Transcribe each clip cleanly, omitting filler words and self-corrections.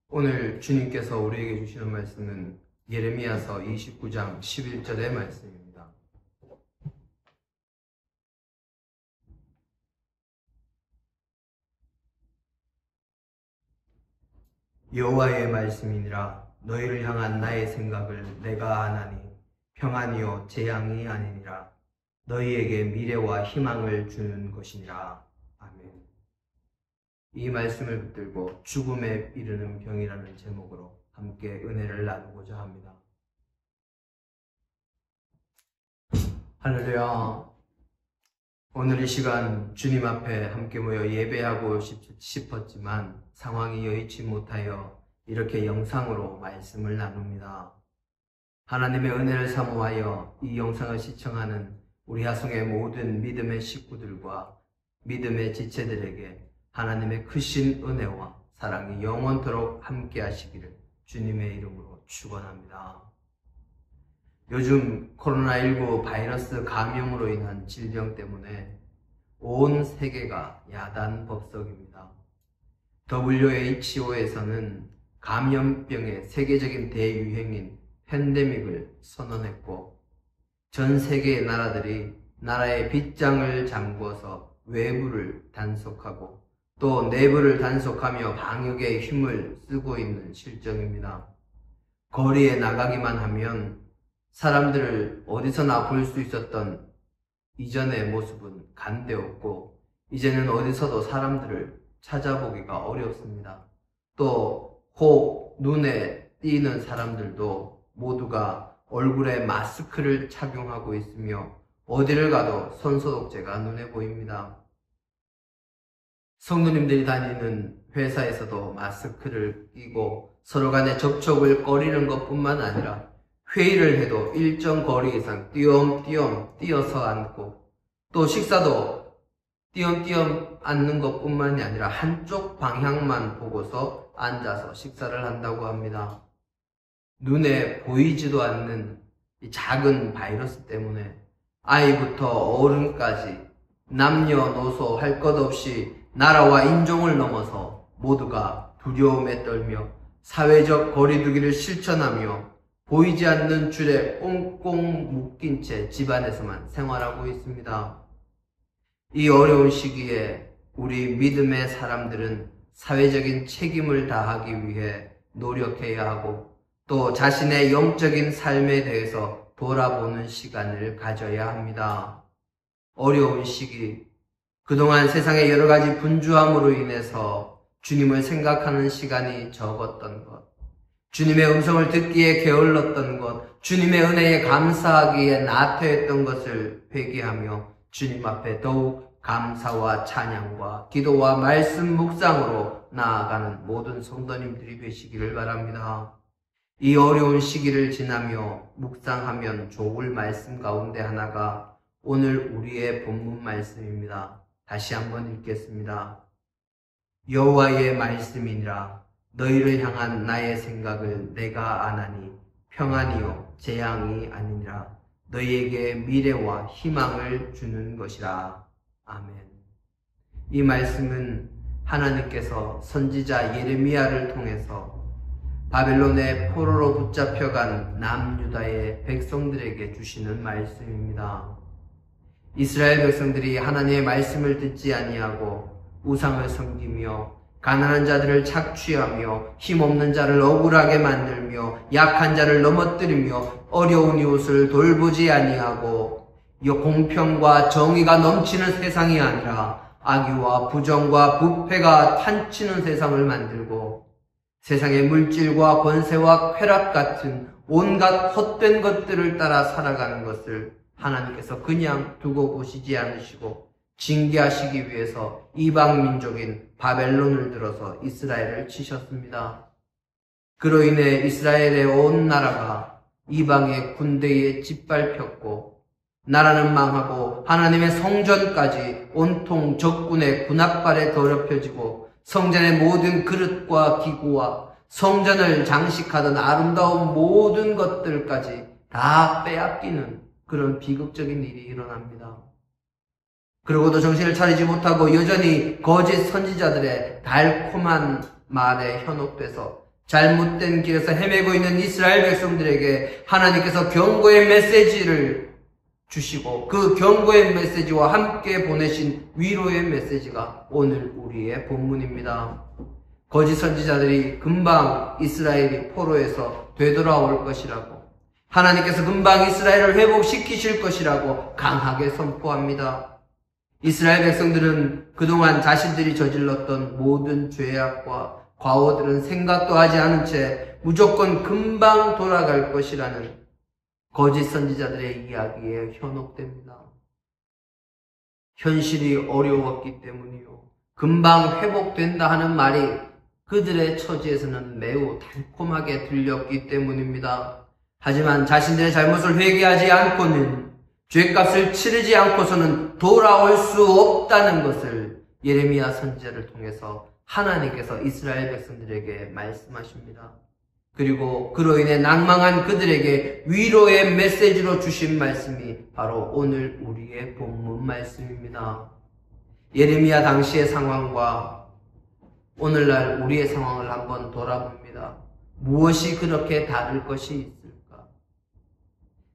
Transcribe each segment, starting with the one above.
오늘 주님께서 우리에게 주시는 말씀은 예레미야서 29장 11절의 말씀입니다. 여호와의 말씀이니라. 너희를 향한 나의 생각을 내가 아나니 평안이요 재앙이 아니니라. 너희에게 미래와 희망을 주는 것이니라. 아멘. 이 말씀을 붙들고 죽음에 이르는 병이라는 제목으로 함께 은혜를 나누고자 합니다. 할렐루야. 오늘 이 시간 주님 앞에 함께 모여 예배하고 싶었지만 상황이 여의치 못하여 이렇게 영상으로 말씀을 나눕니다. 하나님의 은혜를 사모하여 이 영상을 시청하는 우리 하성의 모든 믿음의 식구들과 믿음의 지체들에게 하나님의 크신 은혜와 사랑이 영원토록 함께 하시기를 주님의 이름으로 축원합니다. 요즘 코로나19 바이러스 감염으로 인한 질병 때문에 온 세계가 야단법석입니다. WHO에서는 감염병의 세계적인 대유행인 팬데믹을 선언했고 전 세계의 나라들이 나라의 빗장을 잠그어서 외부를 단속하고 또 내부를 단속하며 방역에 힘을 쓰고 있는 실정입니다. 거리에 나가기만 하면 사람들을 어디서나 볼 수 있었던 이전의 모습은 간데없고 이제는 어디서도 사람들을 찾아보기가 어렵습니다. 또 혹 눈에 띄는 사람들도 모두가 얼굴에 마스크를 착용하고 있으며 어디를 가도 손소독제가 눈에 보입니다. 성도님들이 다니는 회사에서도 마스크를 끼고 서로 간의 접촉을 꺼리는 것뿐만 아니라 회의를 해도 일정 거리 이상 띄엄띄엄 뛰어서 앉고 또 식사도 띄엄띄엄 앉는 것뿐만이 아니라 한쪽 방향만 보고서 앉아서 식사를 한다고 합니다. 눈에 보이지도 않는 이 작은 바이러스 때문에 아이부터 어른까지 남녀노소 할 것 없이 나라와 인종을 넘어서 모두가 두려움에 떨며 사회적 거리두기를 실천하며 보이지 않는 줄에 꽁꽁 묶인 채 집안에서만 생활하고 있습니다. 이 어려운 시기에 우리 믿음의 사람들은 사회적인 책임을 다하기 위해 노력해야 하고 또 자신의 영적인 삶에 대해서 돌아보는 시간을 가져야 합니다. 어려운 시기, 그동안 세상의 여러 가지 분주함으로 인해서 주님을 생각하는 시간이 적었던 것, 주님의 음성을 듣기에 게을렀던 것, 주님의 은혜에 감사하기에 나태했던 것을 회개하며 주님 앞에 더욱 감사와 찬양과 기도와 말씀 묵상으로 나아가는 모든 성도님들이 되시기를 바랍니다. 이 어려운 시기를 지나며 묵상하면 좋을 말씀 가운데 하나가 오늘 우리의 본문 말씀입니다. 다시 한번 읽겠습니다. 여호와의 말씀이니라. 너희를 향한 나의 생각을 내가 아나니 평안이요 재앙이 아니니라. 너희에게 미래와 희망을 주는 것이라. 아멘. 이 말씀은 하나님께서 선지자 예레미야를 통해서 바벨론의 포로로 붙잡혀간 남유다의 백성들에게 주시는 말씀입니다. 이스라엘 백성들이 하나님의 말씀을 듣지 아니하고 우상을 섬기며 가난한 자들을 착취하며 힘없는 자를 억울하게 만들며 약한 자를 넘어뜨리며 어려운 이웃을 돌보지 아니하고 공평과 정의가 넘치는 세상이 아니라 악의와 부정과 부패가 탄치는 세상을 만들고 세상의 물질과 권세와 쾌락 같은 온갖 헛된 것들을 따라 살아가는 것을 하나님께서 그냥 두고 보시지 않으시고 징계하시기 위해서 이방 민족인 바벨론을 들어서 이스라엘을 치셨습니다. 그로 인해 이스라엘의 온 나라가 이방의 군대에 짓밟혔고 나라는 망하고 하나님의 성전까지 온통 적군의 군합발에 더럽혀지고 성전의 모든 그릇과 기구와 성전을 장식하던 아름다운 모든 것들까지 다 빼앗기는 그런 비극적인 일이 일어납니다. 그러고도 정신을 차리지 못하고 여전히 거짓 선지자들의 달콤한 말에 현혹돼서 잘못된 길에서 헤매고 있는 이스라엘 백성들에게 하나님께서 경고의 메시지를 주시고 그 경고의 메시지와 함께 보내신 위로의 메시지가 오늘 우리의 본문입니다. 거짓 선지자들이 금방 이스라엘이 포로에서 되돌아올 것이라고, 하나님께서 금방 이스라엘을 회복시키실 것이라고 강하게 선포합니다. 이스라엘 백성들은 그동안 자신들이 저질렀던 모든 죄악과 과오들은 생각도 하지 않은 채 무조건 금방 돌아갈 것이라는 거짓 선지자들의 이야기에 현혹됩니다. 현실이 어려웠기 때문이요, 금방 회복된다 하는 말이 그들의 처지에서는 매우 달콤하게 들렸기 때문입니다. 하지만 자신들의 잘못을 회개하지 않고는, 죄값을 치르지 않고서는 돌아올 수 없다는 것을 예레미야 선지자를 통해서 하나님께서 이스라엘 백성들에게 말씀하십니다. 그리고 그로 인해 낭망한 그들에게 위로의 메시지로 주신 말씀이 바로 오늘 우리의 본문 말씀입니다. 예레미야 당시의 상황과 오늘날 우리의 상황을 한번 돌아봅니다. 무엇이 그렇게 다를 것이 있을까?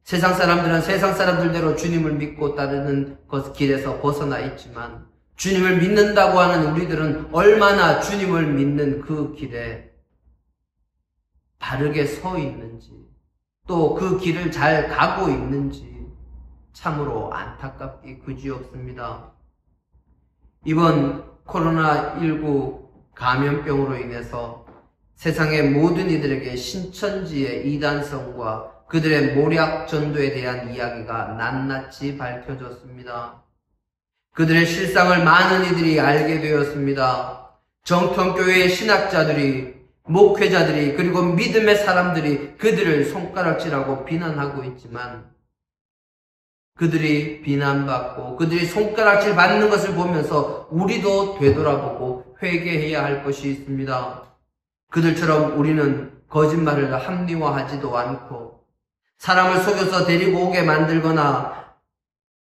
세상 사람들은 세상 사람들대로 주님을 믿고 따르는 길에서 벗어나 있지만, 주님을 믿는다고 하는 우리들은 얼마나 주님을 믿는 그 길에 바르게 서 있는지, 또 그 길을 잘 가고 있는지 참으로 안타깝기 그지없습니다. 이번 코로나19 감염병으로 인해서 세상의 모든 이들에게 신천지의 이단성과 그들의 모략 전도에 대한 이야기가 낱낱이 밝혀졌습니다. 그들의 실상을 많은 이들이 알게 되었습니다. 정통교회의 신학자들이, 목회자들이, 그리고 믿음의 사람들이 그들을 손가락질하고 비난하고 있지만, 그들이 비난받고 그들이 손가락질 받는 것을 보면서 우리도 되돌아보고 회개해야 할 것이 있습니다. 그들처럼 우리는 거짓말을 합리화하지도 않고, 사람을 속여서 데리고 오게 만들거나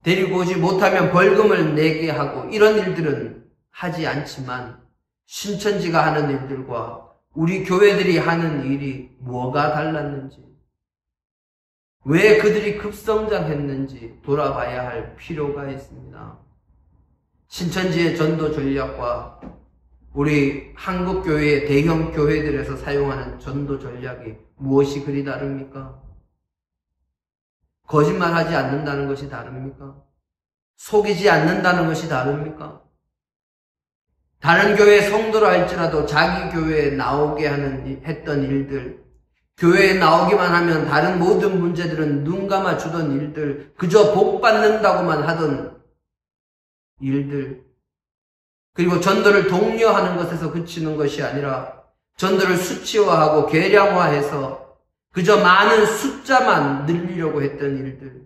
데리고 오지 못하면 벌금을 내게 하고, 이런 일들은 하지 않지만, 신천지가 하는 일들과 우리 교회들이 하는 일이 뭐가 달랐는지, 왜 그들이 급성장했는지 돌아봐야 할 필요가 있습니다. 신천지의 전도 전략과 우리 한국교회의 대형 교회들에서 사용하는 전도 전략이 무엇이 그리 다릅니까? 거짓말하지 않는다는 것이 다릅니까? 속이지 않는다는 것이 다릅니까? 다른 교회 성도라 할지라도 자기 교회에 나오게 했던 일들, 교회에 나오기만 하면 다른 모든 문제들은 눈 감아 주던 일들, 그저 복 받는다고만 하던 일들, 그리고 전도를 독려하는 것에서 그치는 것이 아니라 전도를 수치화하고 계량화해서 그저 많은 숫자만 늘리려고 했던 일들,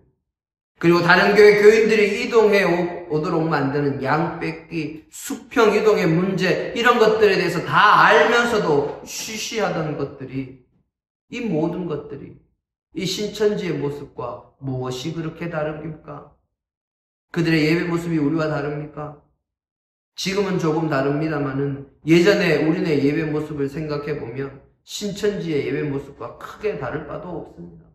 그리고 다른 교회 교인들이 이동해 오도록 만드는 양 뺏기, 수평 이동의 문제, 이런 것들에 대해서 다 알면서도 쉬쉬하던 것들이, 이 모든 것들이 이 신천지의 모습과 무엇이 그렇게 다릅니까? 그들의 예배 모습이 우리와 다릅니까? 지금은 조금 다릅니다만은 예전에 우리네 예배 모습을 생각해 보면 신천지의 예배 모습과 크게 다를 바도 없습니다.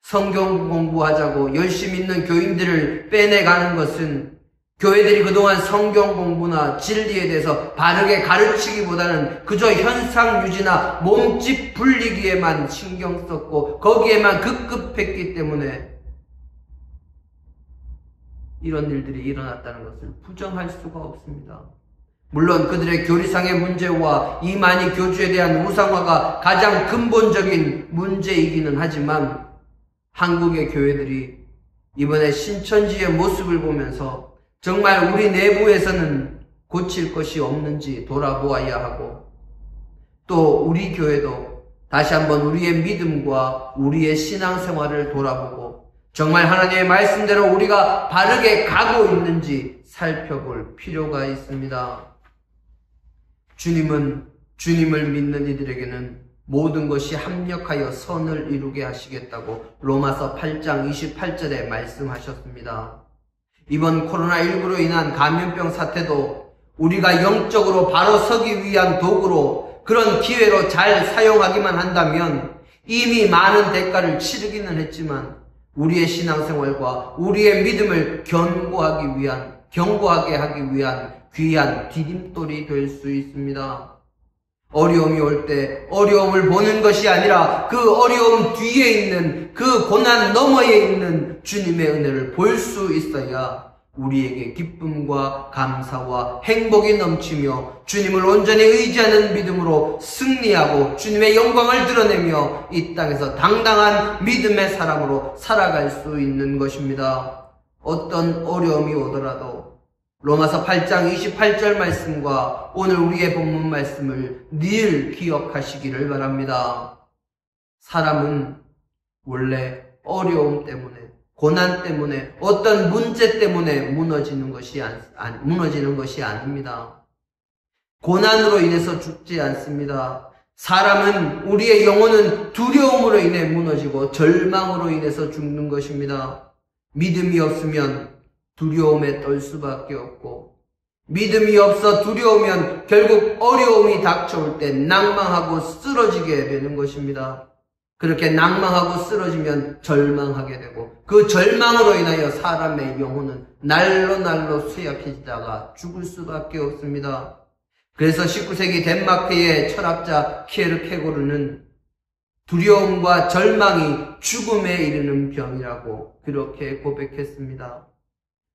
성경 공부하자고 열심히 있는 교인들을 빼내가는 것은 교회들이 그동안 성경 공부나 진리에 대해서 바르게 가르치기보다는 그저 현상 유지나 몸집 불리기에만 신경 썼고 거기에만 급급했기 때문에 이런 일들이 일어났다는 것을 부정할 수가 없습니다. 물론 그들의 교리상의 문제와 이만희 교주에 대한 우상화가 가장 근본적인 문제이기는 하지만, 한국의 교회들이 이번에 신천지의 모습을 보면서 정말 우리 내부에서는 고칠 것이 없는지 돌아보아야 하고, 또 우리 교회도 다시 한번 우리의 믿음과 우리의 신앙생활을 돌아보고 정말 하나님의 말씀대로 우리가 바르게 가고 있는지 살펴볼 필요가 있습니다. 주님은 주님을 믿는 이들에게는 모든 것이 합력하여 선을 이루게 하시겠다고 로마서 8장 28절에 말씀하셨습니다. 이번 코로나19로 인한 감염병 사태도 우리가 영적으로 바로 서기 위한 도구로 그런 기회로 잘 사용하기만 한다면 이미 많은 대가를 치르기는 했지만 우리의 신앙생활과 우리의 믿음을 견고하게 하기 위한 귀한 디딤돌이 될 수 있습니다. 어려움이 올 때 어려움을 보는 것이 아니라 그 어려움 뒤에 있는, 그 고난 너머에 있는 주님의 은혜를 볼 수 있어야 우리에게 기쁨과 감사와 행복이 넘치며 주님을 온전히 의지하는 믿음으로 승리하고 주님의 영광을 드러내며 이 땅에서 당당한 믿음의 사람으로 살아갈 수 있는 것입니다. 어떤 어려움이 오더라도 로마서 8장 28절 말씀과 오늘 우리의 본문 말씀을 늘 기억하시기를 바랍니다. 사람은 원래 어려움 때문에, 고난 때문에, 어떤 문제 때문에 무너지는 것이 아닙니다. 고난으로 인해서 죽지 않습니다. 사람은, 우리의 영혼은 두려움으로 인해 무너지고 절망으로 인해서 죽는 것입니다. 믿음이 없으면 두려움에 떨 수밖에 없고, 믿음이 없어 두려우면 결국 어려움이 닥쳐올 때 낭망하고 쓰러지게 되는 것입니다. 그렇게 낭망하고 쓰러지면 절망하게 되고, 그 절망으로 인하여 사람의 영혼은 날로 쇠약해지다가 죽을 수밖에 없습니다. 그래서 19세기 덴마크의 철학자 키에르케고르는 두려움과 절망이 죽음에 이르는 병이라고 그렇게 고백했습니다.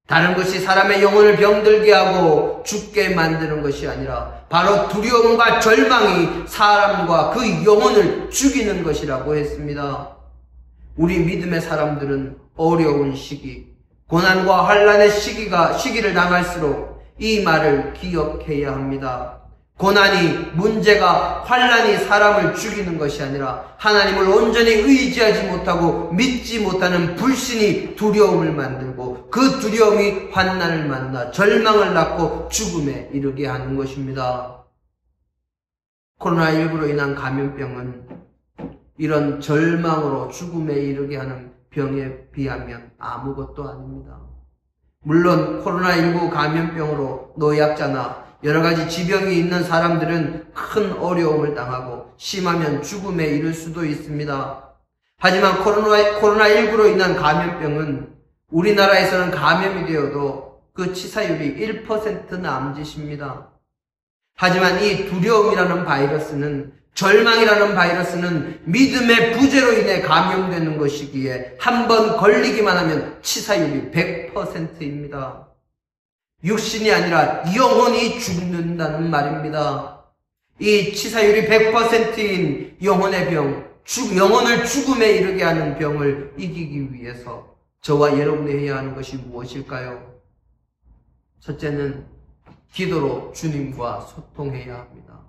다른 것이 사람의 영혼을 병들게 하고 죽게 만드는 것이 아니라 바로 두려움과 절망이 사람과 그 영혼을 죽이는 것이라고 했습니다. 우리 믿음의 사람들은 어려운 시기, 고난과 환난의 시기를 당할수록 이 말을 기억해야 합니다. 고난이, 문제가, 환난이 사람을 죽이는 것이 아니라 하나님을 온전히 의지하지 못하고 믿지 못하는 불신이 두려움을 만들고, 그 두려움이 환난을 만나 절망을 낳고 죽음에 이르게 하는 것입니다. 코로나19로 인한 감염병은 이런 절망으로 죽음에 이르게 하는 병에 비하면 아무것도 아닙니다. 물론 코로나19 감염병으로 노약자나 여러 가지 지병이 있는 사람들은 큰 어려움을 당하고 심하면 죽음에 이를 수도 있습니다. 하지만 코로나19로 인한 감염병은 우리나라에서는 감염이 되어도 그 치사율이 1% 남짓입니다. 하지만 이 두려움이라는 바이러스는, 절망이라는 바이러스는 믿음의 부재로 인해 감염되는 것이기에 한 번 걸리기만 하면 치사율이 100%입니다. 육신이 아니라 영혼이 죽는다는 말입니다. 이 치사율이 100%인 영혼의 병, 영혼을 죽음에 이르게 하는 병을 이기기 위해서 저와 여러분이 해야 하는 것이 무엇일까요? 첫째는 기도로 주님과 소통해야 합니다.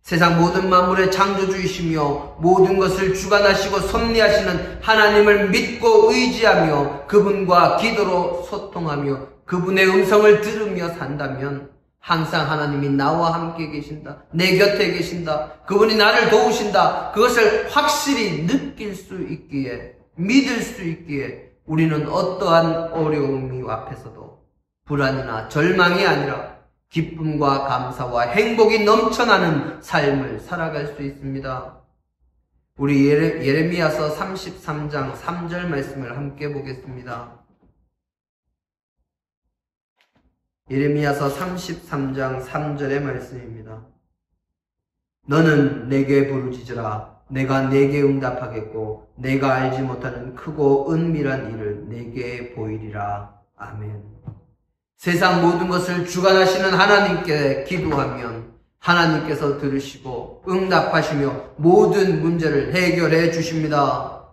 세상 모든 만물의 창조주이시며 모든 것을 주관하시고 섭리하시는 하나님을 믿고 의지하며 그분과 기도로 소통하며 그분의 음성을 들으며 산다면 항상 하나님이 나와 함께 계신다, 내 곁에 계신다, 그분이 나를 도우신다, 그것을 확실히 느낄 수 있기에, 믿을 수 있기에 우리는 어떠한 어려움 앞에서도 불안이나 절망이 아니라 기쁨과 감사와 행복이 넘쳐나는 삶을 살아갈 수 있습니다. 우리 예레미야서 33장 3절 말씀을 함께 보겠습니다. 예레미야서 33장 3절의 말씀입니다. 너는 내게 부르짖으라. 내가 내게 응답하겠고 내가 알지 못하는 크고 은밀한 일을 내게 보이리라. 아멘. 세상 모든 것을 주관하시는 하나님께 기도하면 하나님께서 들으시고 응답하시며 모든 문제를 해결해 주십니다.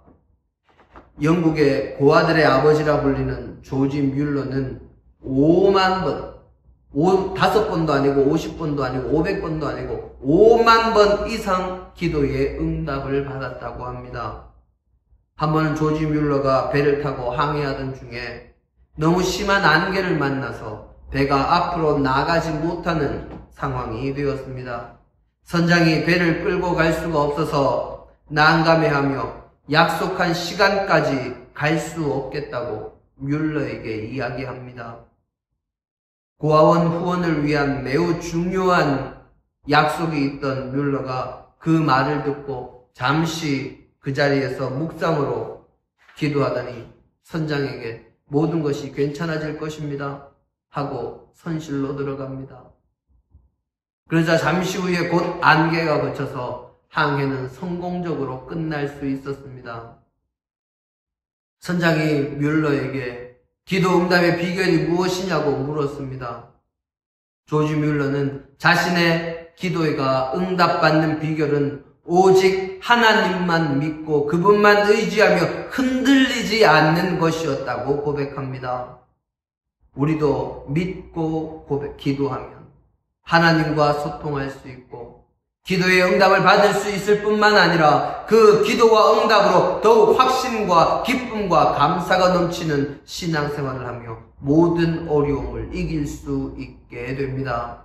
영국의 고아들의 아버지라 불리는 조지 뮬러는 5만 번, 5번도 아니고 50번도 아니고 500번도 아니고 5만 번 이상 기도에 응답을 받았다고 합니다. 한 번은 조지 뮬러가 배를 타고 항해하던 중에 너무 심한 안개를 만나서 배가 앞으로 나가지 못하는 상황이 되었습니다. 선장이 배를 끌고 갈 수가 없어서 난감해하며 약속한 시간까지 갈 수 없겠다고 뮬러에게 이야기합니다. 고아원 후원을 위한 매우 중요한 약속이 있던 뮬러가 그 말을 듣고 잠시 그 자리에서 묵상으로 기도하더니 선장에게 모든 것이 괜찮아질 것입니다 하고 선실로 들어갑니다. 그러자 잠시 후에 곧 안개가 걷혀서 항해는 성공적으로 끝날 수 있었습니다. 선장이 뮬러에게 기도 응답의 비결이 무엇이냐고 물었습니다. 조지 뮬러는 자신의 기도가 응답받는 비결은 오직 하나님만 믿고 그분만 의지하며 흔들리지 않는 것이었다고 고백합니다. 우리도 믿고 기도하면 하나님과 소통할 수 있고 기도의 응답을 받을 수 있을 뿐만 아니라 그 기도와 응답으로 더욱 확신과 기쁨과 감사가 넘치는 신앙생활을 하며 모든 어려움을 이길 수 있게 됩니다.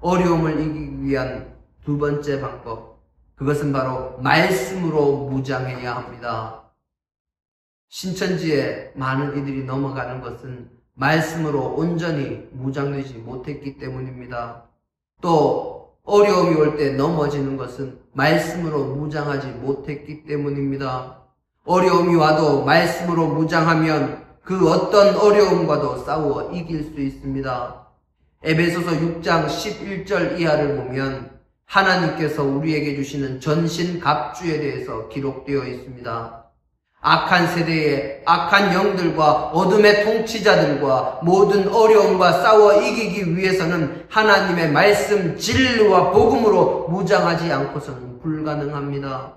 어려움을 이기기 위한 두 번째 방법, 그것은 바로 말씀으로 무장해야 합니다. 신천지에 많은 이들이 넘어가는 것은 말씀으로 온전히 무장되지 못했기 때문입니다. 또 어려움이 올 때 넘어지는 것은 말씀으로 무장하지 못했기 때문입니다. 어려움이 와도 말씀으로 무장하면 그 어떤 어려움과도 싸워 이길 수 있습니다. 에베소서 6장 11절 이하를 보면 하나님께서 우리에게 주시는 전신 갑주에 대해서 기록되어 있습니다. 악한 세대의 악한 영들과 어둠의 통치자들과 모든 어려움과 싸워 이기기 위해서는 하나님의 말씀 진리와 복음으로 무장하지 않고서는 불가능합니다.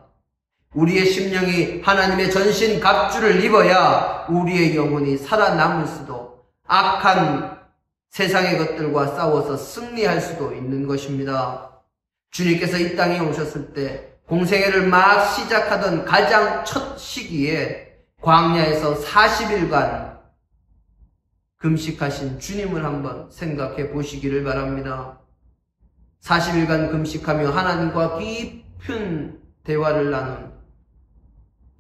우리의 심령이 하나님의 전신 갑주를 입어야 우리의 영혼이 살아남을 수도 악한 세상의 것들과 싸워서 승리할 수도 있는 것입니다. 주님께서 이 땅에 오셨을 때 공생애를 막 시작하던 가장 첫 시기에 광야에서 40일간 금식하신 주님을 한번 생각해 보시기를 바랍니다. 40일간 금식하며 하나님과 깊은 대화를 나눈,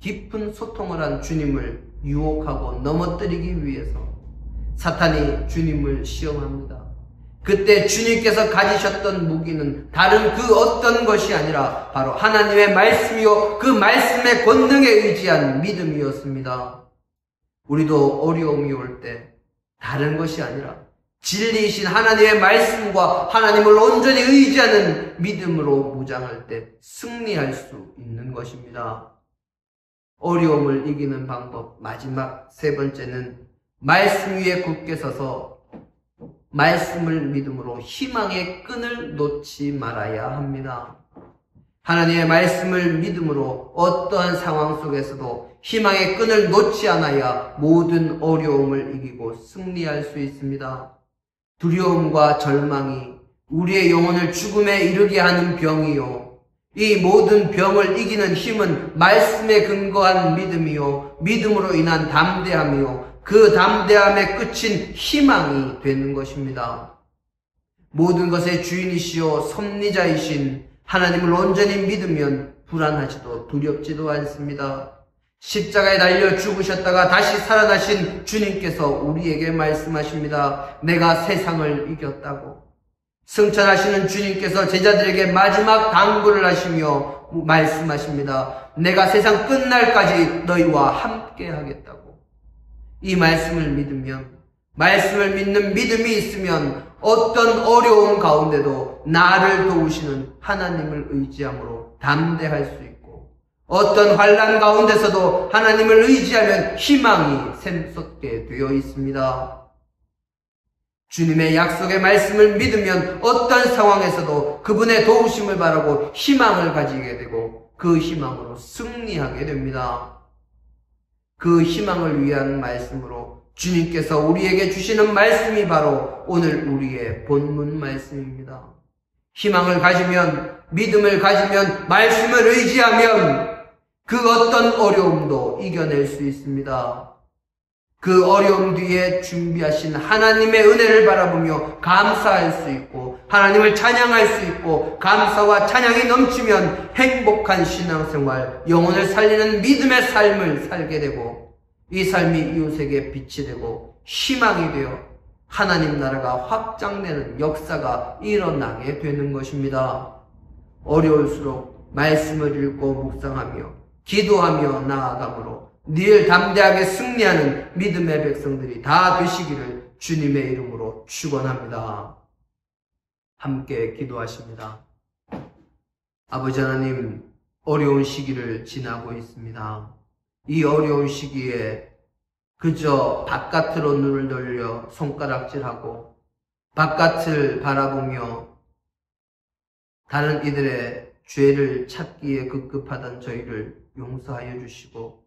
깊은 소통을 한 주님을 유혹하고 넘어뜨리기 위해서 사탄이 주님을 시험합니다. 그때 주님께서 가지셨던 무기는 다른 그 어떤 것이 아니라 바로 하나님의 말씀이요 그 말씀의 권능에 의지한 믿음이었습니다. 우리도 어려움이 올 때 다른 것이 아니라 진리이신 하나님의 말씀과 하나님을 온전히 의지하는 믿음으로 무장할 때 승리할 수 있는 것입니다. 어려움을 이기는 방법 마지막 세 번째는 말씀 위에 굳게 서서 말씀을 믿음으로 희망의 끈을 놓지 말아야 합니다. 하나님의 말씀을 믿음으로 어떠한 상황 속에서도 희망의 끈을 놓지 않아야 모든 어려움을 이기고 승리할 수 있습니다. 두려움과 절망이 우리의 영혼을 죽음에 이르게 하는 병이요, 이 모든 병을 이기는 힘은 말씀에 근거한 믿음이요 믿음으로 인한 담대함이요 그 담대함의 끝인 희망이 되는 것입니다. 모든 것의 주인이시요 섭리자이신 하나님을 온전히 믿으면 불안하지도 두렵지도 않습니다. 십자가에 달려 죽으셨다가 다시 살아나신 주님께서 우리에게 말씀하십니다. 내가 세상을 이겼다고. 승천하시는 주님께서 제자들에게 마지막 당부를 하시며 말씀하십니다. 내가 세상 끝날까지 너희와 함께 하겠다고. 이 말씀을 믿으면, 말씀을 믿는 믿음이 있으면 어떤 어려움 가운데도 나를 도우시는 하나님을 의지함으로 담대할 수 있고, 어떤 환난 가운데서도 하나님을 의지하면 희망이 샘솟게 되어 있습니다. 주님의 약속의 말씀을 믿으면 어떤 상황에서도 그분의 도우심을 바라고 희망을 가지게 되고 그 희망으로 승리하게 됩니다. 그 희망을 위한 말씀으로 주님께서 우리에게 주시는 말씀이 바로 오늘 우리의 본문 말씀입니다. 희망을 가지면, 믿음을 가지면, 말씀을 의지하면 그 어떤 어려움도 이겨낼 수 있습니다. 그 어려움 뒤에 준비하신 하나님의 은혜를 바라보며 감사할 수 있고 하나님을 찬양할 수 있고 감사와 찬양이 넘치면 행복한 신앙생활, 영혼을 살리는 믿음의 삶을 살게 되고 이 삶이 이웃에게 빛이 되고 희망이 되어 하나님 나라가 확장되는 역사가 일어나게 되는 것입니다. 어려울수록 말씀을 읽고 묵상하며 기도하며 나아가므로 늘 담대하게 승리하는 믿음의 백성들이 다 되시기를 주님의 이름으로 축원합니다. 함께 기도하십니다. 아버지 하나님, 어려운 시기를 지나고 있습니다. 이 어려운 시기에 그저 바깥으로 눈을 돌려 손가락질하고 바깥을 바라보며 다른 이들의 죄를 찾기에 급급하던 저희를 용서하여 주시고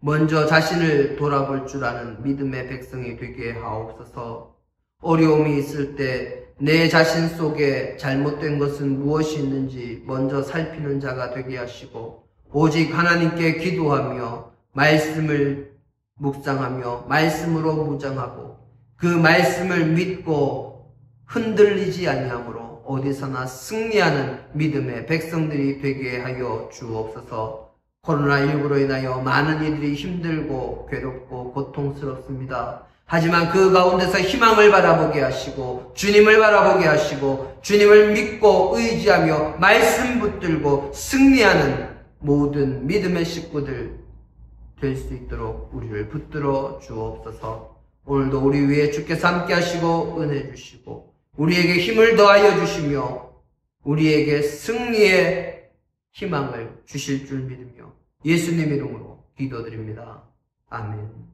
먼저 자신을 돌아볼 줄 아는 믿음의 백성이 되게 하옵소서. 어려움이 있을 때 내 자신 속에 잘못된 것은 무엇이 있는지 먼저 살피는 자가 되게 하시고 오직 하나님께 기도하며 말씀을 묵상하며 말씀으로 무장하고 그 말씀을 믿고 흔들리지 아니하므로 어디서나 승리하는 믿음의 백성들이 되게 하여 주옵소서. 코로나19로 인하여 많은 이들이 힘들고 괴롭고 고통스럽습니다. 하지만 그 가운데서 희망을 바라보게 하시고 주님을 바라보게 하시고 주님을 믿고 의지하며 말씀 붙들고 승리하는 모든 믿음의 식구들 될 수 있도록 우리를 붙들어 주옵소서. 오늘도 우리 위에 주께서 함께 하시고 은혜 주시고 우리에게 힘을 더하여 주시며 우리에게 승리의 희망을 주실 줄 믿으며 예수님 이름으로 기도드립니다. 아멘.